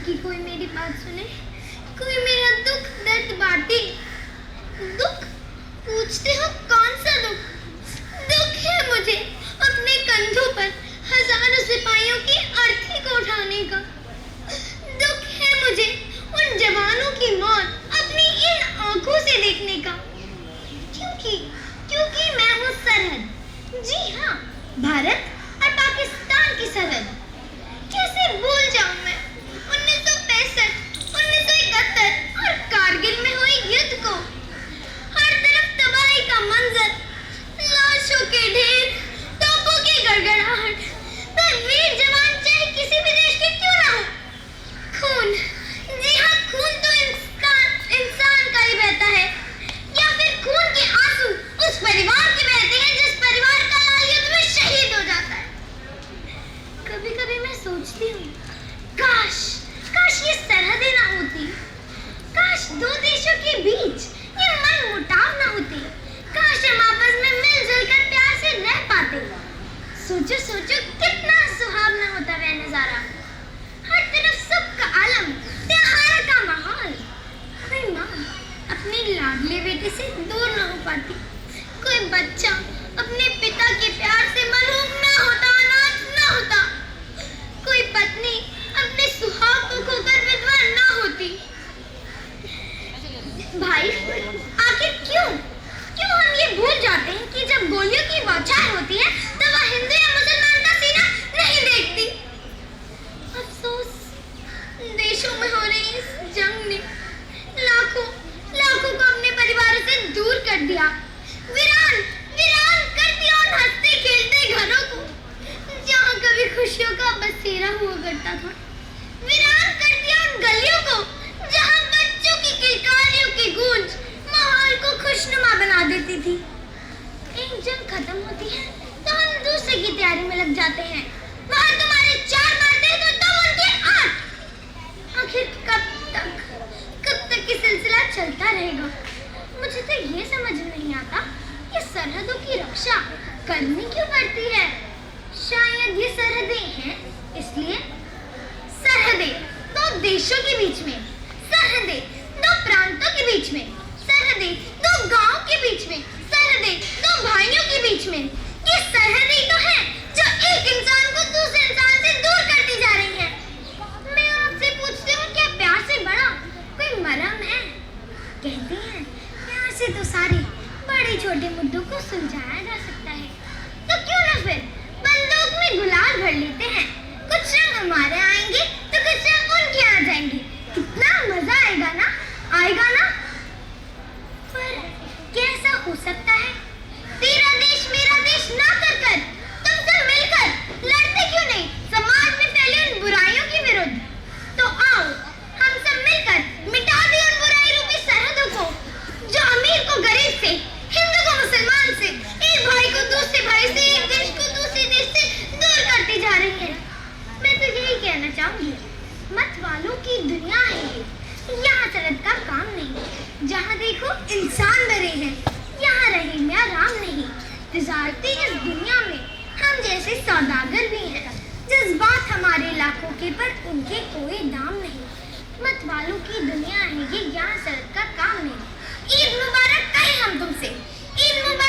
कि कोई मेरी बात सुने, कोई मेरा दुख दर्द बांटे। दुख पूछते हो कौन सा दुख? दुख है मुझे अपने कंधों पर हजारों सिपाहियों की अर्थी को उठाने का। दुख है मुझे उन जवानों की मौत अपनी इन आंखों से देखने का। क्योंकि मैं हूँ सरहद। जी हाँ, भारत और पाकिस्तान की सरहद। कैसे भूल जाऊं मैं 1965, 1971 और कारगिल में हुए युद्ध को। हर तरफ तबाही का मंजर, लाशों के ढेर, तोपों की गड़गड़ाहट। मैं वीर जवान चाहे किसी भी देश के क्यों ना हो। खून, जी हाँ, खून तो इंसान का ही बहता है, या फिर खून के आंसू उस परिवार के बहते हैं जिस परिवार का लाल युद्ध में शहीद हो जाता है। कभी कभी मैं सोचती हूँ, काश ये सरहदें ना होती, काश दो देशों के बीच ये मनमुटाव ना होते, काश हम आपस में मिलजुल कर प्यार से रह पाते। सोचो कितना सुहावना होता वह नजारा। हर तरफ सुख का आलम, त्योहार का माहौल। कोई माँ अपने लाडले बेटे से दूर ना हो पाती, कोई बच्चा अपने पिता के प्यार से महरूम ना होता, अनाथ ना होता, कोई पत्नी अपने सुहाग को खोकर विधवा ना होती। भाई, आखिर क्यों हम ये भूल जाते हैं कि जब गोलियों की बौछार होती है तो वह हिंदू या मुसलमान का सीना नहीं देखती। अफसोस, देशों में हो रही इस जंग ने लाखों को अपने परिवारों से दूर कर दिया, वीरान कर दिया उन हंसते खेलते घरों को जहाँ कभी खुशियों का बसेरा हुआ करता था। वीरान कर दिया उन गलियों को जहाँ बच्चों की किलकारियों की गूंज माहौल को खुशनुमा बना देती थी। एक जंग खत्म होती है तो हम दूसरे की तैयारी में लग जाते हैं। वहाँ तुम्हारे 4 मारते हैं तो तुम उनके 8। आखिर कब तक ये सिलसिला चलता रहेगा? मुझे तो ये समझ नहीं आता कि सरहदों की रक्षा करनी क्यों पड़ती है। शायद ये सरहदें हैं इसलिए। सरहदें दो देशों के बीच में, सरहदें दो प्रांतों के बीच में, सरहदें दो गांव के बीच में, सरहदें दो भाइयों के बीच में। ये सरहदें तो हैं जो एक इंसान को दूसरे इंसान से दूर करती जा रही हैं। मैं आपसे पूछती हूँ, क्या प्यार से बड़ा कोई मरहम है? कहते हैं प्यार से तो सारे बड़े छोटे मुद्दों को सुलझाया जा सकता है। तो क्यों ना फिर बंदूक में गुलाल भर लेते हैं। कुछ रंग हमारे आएंगे तो कुछ रंग उनके आ जाएंगे। कितना मजा आएगा ना? पर कैसा हो सकता है? तेरा देश मेरा देश ना कर तुम सब मिलकर लड़ते क्यों नहीं समाज में फैली उन बुराइयों के विरुद्ध? तो आओ हम सब मिलकर मिटा दें उन बुराई रूपी सरहदों को जो अमीर को गरीब से, हिंदू को मुसलमान से, एक भाई को दूसरे भाई से, एक देश को दूसरे देश से दूर करती जा रही है। मैं तो यही कहना चाहूंगी, मत वालों की दुनिया है ये। यहाँ सरहद का काम नहीं, जहाँ देखो इंसान मरे हैं, यहाँ रहे मैं राम नहीं। गुजारती इस दुनिया में हम जैसे सौदागर भी हैं, जज्बात हमारे लाखों के पर उनके कोई दाम नहीं। मत वालों की दुनिया है ये, यहाँ सरहद का काम नहीं। ईद मुबारक कहें हम तुमसे, ईद मुबारक।